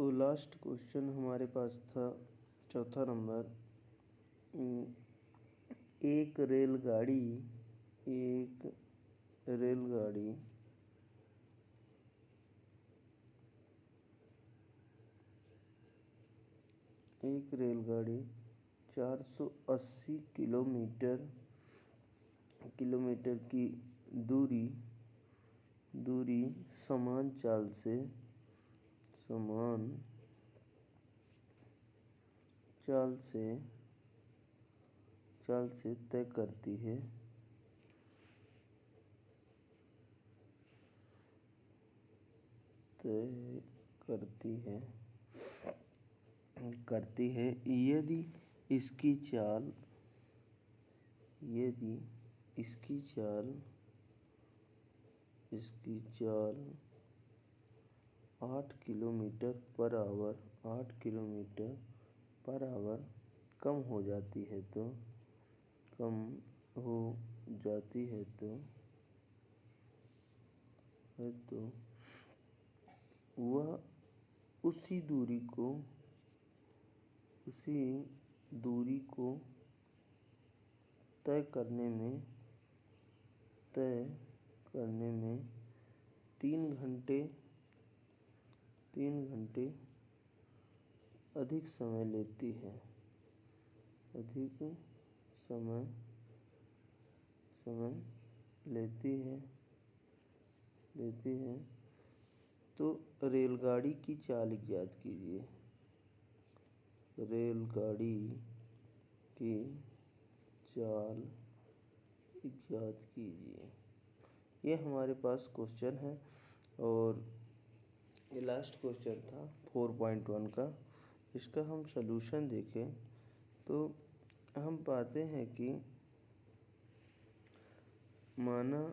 तो last question हमारे पास था चौथा नंबर। एक रेलगाड़ी एक रेलगाड़ी एक रेलगाड़ी 480 किलोमीटर की दूरी समान चाल से तय करती है। यदि इसकी चाल 8 किलोमीटर पर आवर कम हो जाती है तो वह उसी दूरी को तय करने में 3 घंटे अधिक समय लेती है। तो रेलगाड़ी की चाल ज्ञात कीजिए। रेलगाड़ी की चाल ज्ञात कीजिए। ये हमारे पास क्वेश्चन है और ये लास्ट क्वेश्चन था 4.1 का। इसका हम सलूशन देखें तो हम पाते हैं कि माना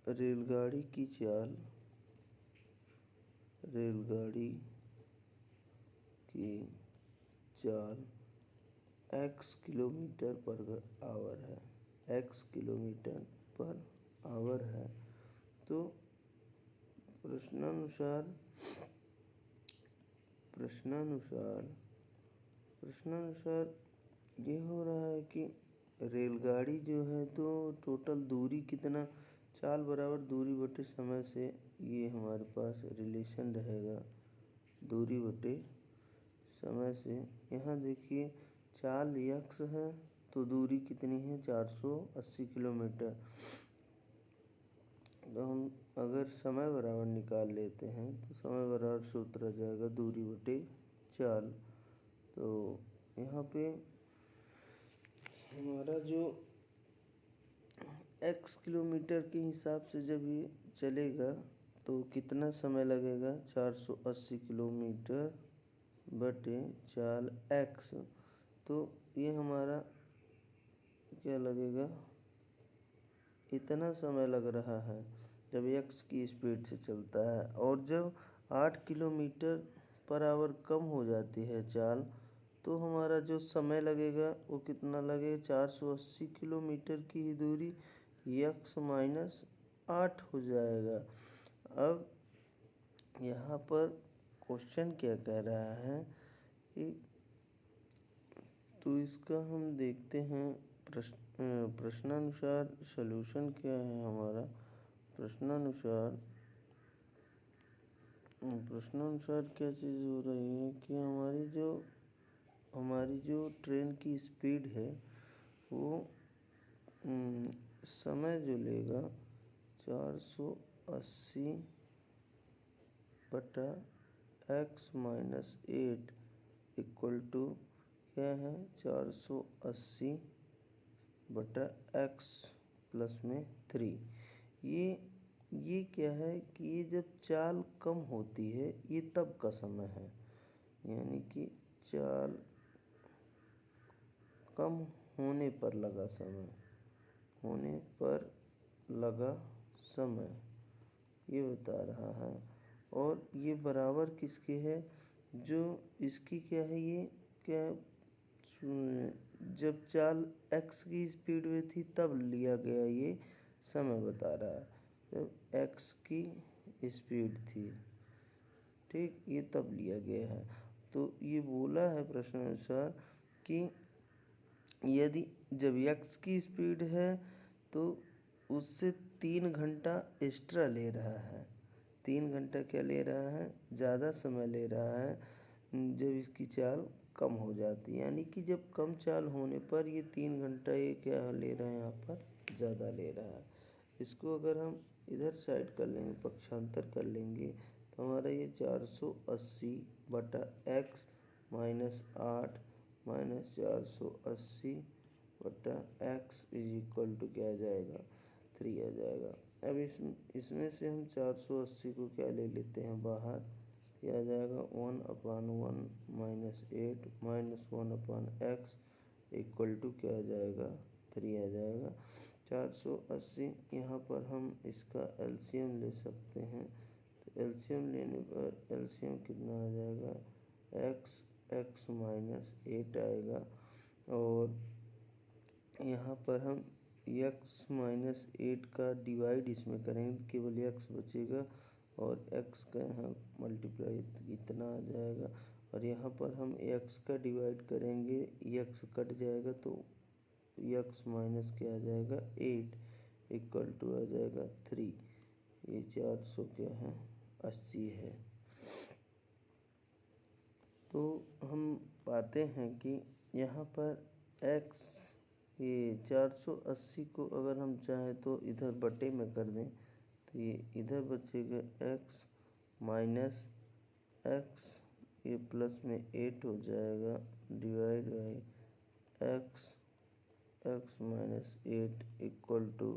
रेलगाड़ी की चाल x किलोमीटर पर आवर है। तो प्रश्नानुसार ये हो रहा है कि रेलगाड़ी जो है तो टोटल दूरी कितना, चाल बराबर दूरी बटे समय से ये हमारे पास रिलेशन रहेगा। दूरी बटे समय से यहाँ देखिए चाल x है तो दूरी कितनी है 480 किलोमीटर। तो हम अगर समय बराबर निकाल लेते हैं तो समय बराबर सूत्र आ जाएगा दूरी बटे चाल। तो यहाँ पे हमारा जो x किलोमीटर के हिसाब से जब ये चलेगा तो कितना समय लगेगा 480 किलोमीटर बटे चाल x। तो ये हमारा क्या लगेगा, इतना समय लग रहा है जब x की स्पीड से चलता है। और जब 8 किलोमीटर पर आवर कम हो जाती है चाल तो हमारा जो समय लगेगा वो कितना लगेगा 480 किलोमीटर की ही दूरी x माइनस 8 हो जाएगा। अब यहाँ पर क्वेश्चन क्या कह रहा है कि तो इसका हम देखते हैं प्रश्नानुसार सॉल्यूशन क्या है हमारा। प्रश्नानुसार क्या चीज़ हो रही है कि हमारी जो ट्रेन की स्पीड है वो समय जो लेगा 480 बटा x माइनस 8 इक्वल टू क्या है 480 बटा x प्लस में 3। ये क्या है कि ये जब चाल कम होती है ये तब का समय है, यानी कि चाल कम होने पर लगा समय ये बता रहा है। और ये बराबर किसके है, जो इसकी क्या है, ये क्या जब चाल x की स्पीड में थी तब लिया गया ये समय बता रहा है जब x की स्पीड थी। ठीक, ये तब लिया गया है। तो ये बोला है प्रश्न अनुसार कि यदि जब x की स्पीड है तो उससे 3 घंटा एक्स्ट्रा ले रहा है। 3 घंटा क्या ले रहा है? ज़्यादा समय ले रहा है जब इसकी चाल कम हो जाती है, यानी कि जब कम चाल होने पर ये 3 घंटा ये क्या ले रहा है, यहाँ पर ज़्यादा ले रहा है। इसको अगर हम इधर साइड कर लेंगे, पक्षांतर कर लेंगे, तो हमारा ये 480 बटा एक्स माइनस 8 माइनस 480 बटा एक्स इज इक्वल टू क्या आ जाएगा? 3 आ जाएगा। अब इसमें से हम 480 को क्या ले लेते हैं बाहर, यह आ जाएगा 1/1 minus 8 minus 1/x equal to क्या आ जाएगा? 3 आ जाएगा। 480 यहाँ पर हम इसका एलसीएम ले सकते हैं, तो एलसीएम लेने पर एलसीएम कितना आ जाएगा? x माइनस 8 आएगा, और यहाँ पर हम x माइनस 8 का डिवाइड इसमें करेंगे, केवल x बचेगा और x का यहाँ मल्टीप्लाई इतना आ जाएगा, और यहाँ पर हम x का डिवाइड करेंगे, x कट जाएगा तो x माइनस क्या आ जाएगा? 8 इक्वल टू आ जाएगा 3। ये 400 क्या है? 80 है। तो हम पाते हैं कि यहाँ पर x, ये 480 को अगर हम चाहें तो इधर बटे में कर दें, तो ये इधर बचेगा x माइनस x, ये प्लस में 8 हो जाएगा, divide by x minus 8 equal to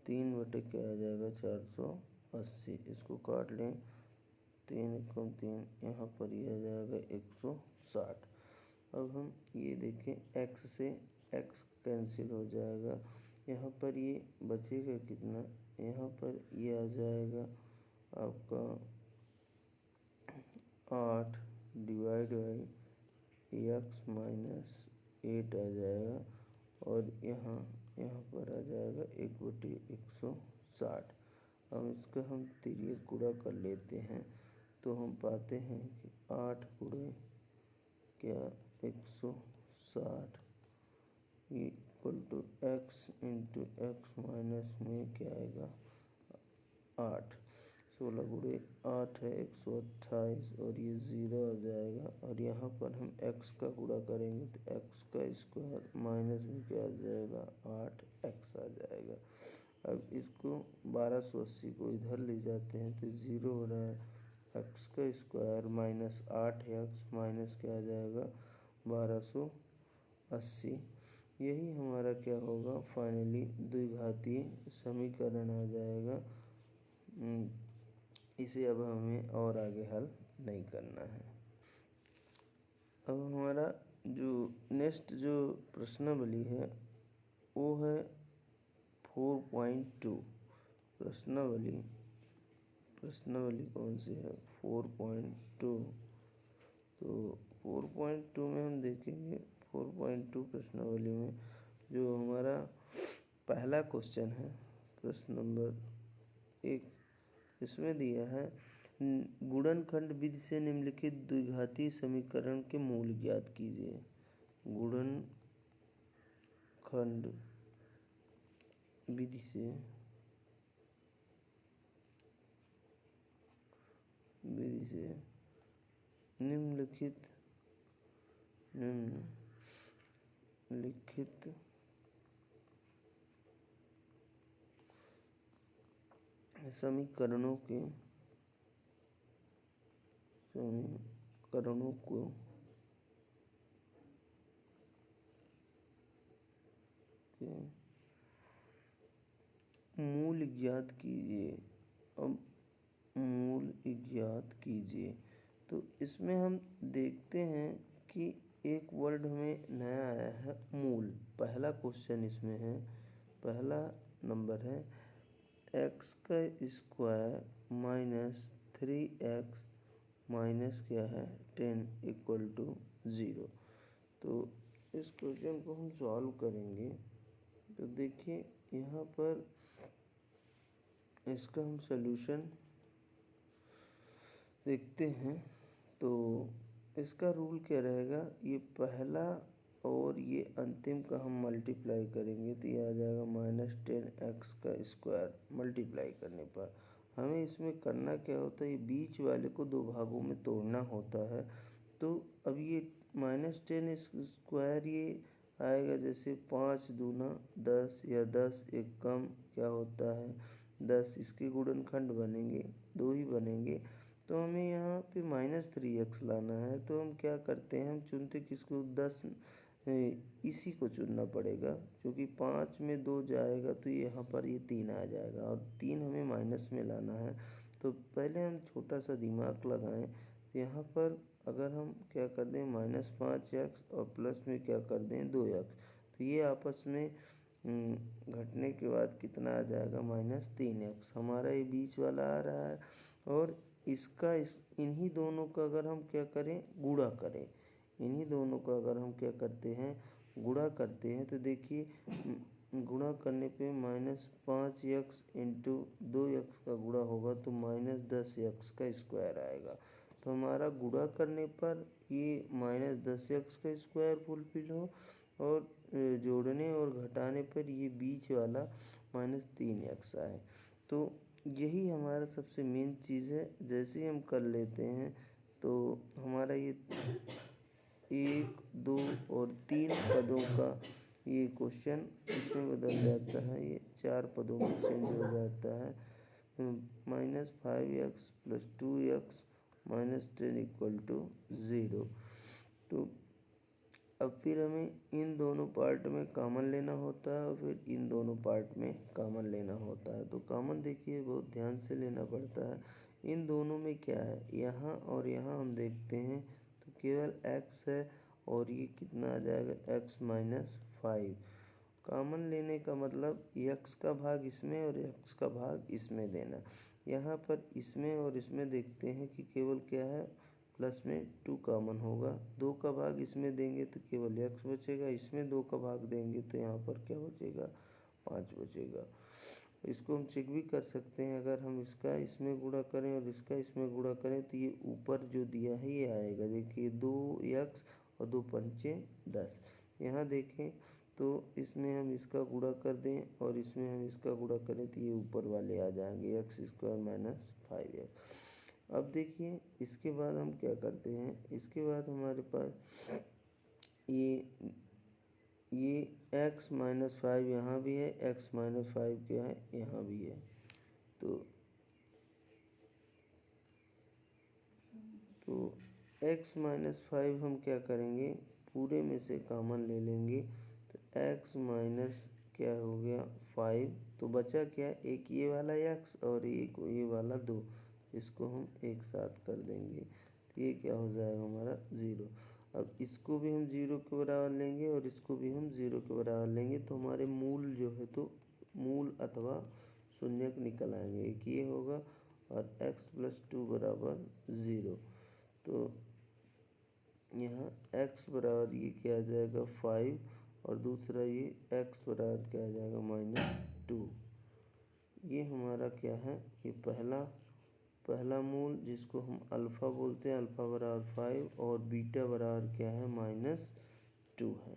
3 बटे क्या आ जाएगा? 480। इसको काट लें, 3 एकम 3, यहाँ पर ये आ जाएगा 160। अब हम ये देखें, x से x कैंसिल हो जाएगा, यहाँ पर ये बचेगा कितना? यहाँ पर ये आ जाएगा आपका 8 डिवाइड बाई x माइनस 8 आ जाएगा, और यहाँ पर आ जाएगा 1/160। अब इसका हम तिर्यक गुणा कर लेते हैं, तो हम पाते हैं कि 8 गुणे क्या 160 equal to x into x minus में क्या आएगा? 8। 16 गुणे 8 है 128, और ये 0 आ जाएगा, और यहाँ पर हम x का गुणा करेंगे तो x का स्क्वायर माइनस में क्या आ जाएगा? 8x आ जाएगा। अब इसको 1280 को इधर ले जाते हैं तो 0 हो रहा है, x का स्क्वायर माइनस 8x माइनस क्या आ जाएगा? 1280। यही हमारा क्या होगा? फाइनली द्विघातीय समीकरण आ जाएगा। इसे अब हमें और आगे हल नहीं करना है। अब हमारा जो नेक्स्ट जो प्रश्नावली है वो है 4.2। प्रश्नावली कौन सी है? 4.2। तो 4.2 में हम देखेंगे, 4.2 प्रश्नावली में जो हमारा पहला क्वेश्चन है, प्रश्न नंबर 1, इसमें दिया है गुणनखंड विधि से निम्नलिखित द्विघातीय समीकरण के मूल ज्ञात कीजिए। गुणनखंड विधि से निम्नलिखित समीकरणों को मूल ज्ञात कीजिए। अब मूल ज्ञात कीजिए, तो इसमें हम देखते हैं कि एक वर्ड हमें नया आया है, मूल। पहला क्वेश्चन इसमें है, पहला नंबर है x का स्क्वायर माइनस 3x माइनस क्या है 10 इक्वल टू 0। तो इस क्वेश्चन को हम सॉल्व करेंगे, तो देखिए यहाँ पर इसका हम सॉल्यूशन देखते हैं। तो इसका रूल क्या रहेगा, ये पहला और ये अंतिम का हम मल्टीप्लाई करेंगे तो ये आ जाएगा -10x का स्क्वायर। मल्टीप्लाई करने पर हमें इसमें करना क्या होता है, ये बीच वाले को दो भागों में तोड़ना होता है। तो अब ये -10 स्क्वायर ये आएगा जैसे 5 दूना 10 या 10 एक कम क्या होता है 10, इसके गुणनखंड बनेंगे, दो ही बनेंगे। तो हमें यहाँ पे -3x लाना है। तो हम क्या करते हैं, हम चुनते किसको, 10 इसी को चुनना पड़ेगा, क्योंकि 5 में 2 जाएगा तो यहाँ पर ये 3 आ जाएगा और 3 हमें माइनस में लाना है। तो पहले हम छोटा सा दिमाग लगाएं। यहाँ पर अगर हम क्या कर दें -5x और प्लस में क्या कर दें 2x, तो ये आपस में घटने के बाद कितना आ जाएगा -3x। हमारा ये बीच वाला आ रहा है और इसका इन्हीं दोनों का अगर हम क्या करें गुणा करें, इन्हीं दोनों का अगर हम क्या करते हैं गुणा करते हैं, तो देखिए गुणा करने पे -5x इंटू 2x का गुणा होगा तो -10x का स्क्वायर आएगा। तो हमारा गुणा करने पर ये -10x का स्क्वायर फुलफिल हो और जोड़ने और घटाने पर ये बीच वाला -3x आए। तो यही हमारा सबसे मेन चीज़ है। जैसे ही हम कर लेते हैं तो हमारा ये 1 2 और 3 पदों का ये क्वेश्चन इसमें बदल जाता है, ये 4 पदों में चेंज हो जाता है। -5x + 2x -10 = 0। तो अब फिर हमें इन दोनों पार्ट में कॉमन लेना होता है और फिर इन दोनों पार्ट में कॉमन लेना होता है। तो कॉमन देखिए बहुत ध्यान से लेना पड़ता है। इन दोनों में क्या है, यहाँ और यहाँ हम देखते हैं तो केवल x है और ये कितना आ जाएगा x - 5। कॉमन लेने का मतलब x का भाग इसमें और x का भाग इसमें देना। यहाँ पर इसमें और इसमें देखते हैं कि केवल क्या है प्लस में 2 कॉमन होगा, 2 का भाग इसमें देंगे तो केवल x बचेगा, इसमें 2 का भाग देंगे तो यहाँ पर क्या बचेगा 5 बचेगा। इसको हम चेक भी कर सकते हैं, अगर हम इसका इसमें गुणा करें और इसका इसमें गुणा करें तो ये ऊपर जो दिया है ये आएगा। देखिए 2x और 2 पंचे 10। यहाँ देखें तो इसमें हम इसका गुणा कर दें और इसमें हम इसका गुणा करें तो ये ऊपर वाले आ जाएंगे x² - 5x। अब देखिए इसके बाद हम क्या करते हैं, इसके बाद हमारे पास ये x - 5 यहाँ भी है, x - 5 क्या है यहाँ भी है। तो x - 5 हम क्या करेंगे पूरे में से कॉमन ले लेंगे। तो x माइनस क्या हो गया 5, तो बचा क्या एक ये वाला x और एक ये वाला 2, इसको हम एक साथ कर देंगे तो ये क्या हो जाएगा हमारा 0। अब इसको भी हम 0 के बराबर लेंगे और इसको भी हम 0 के बराबर लेंगे तो हमारे मूल जो है तो मूल अथवा शून्यक निकल आएंगे। एक ये होगा और x + 2 = 0। तो यहाँ x बराबर ये क्या आ जाएगा 5 और दूसरा ये x बराबर क्या आ जाएगा -2। ये हमारा क्या है, ये पहला मूल जिसको हम अल्फ़ा बोलते हैं, अल्फ़ा बराबर 5 और बीटा बराबर क्या है -2 है।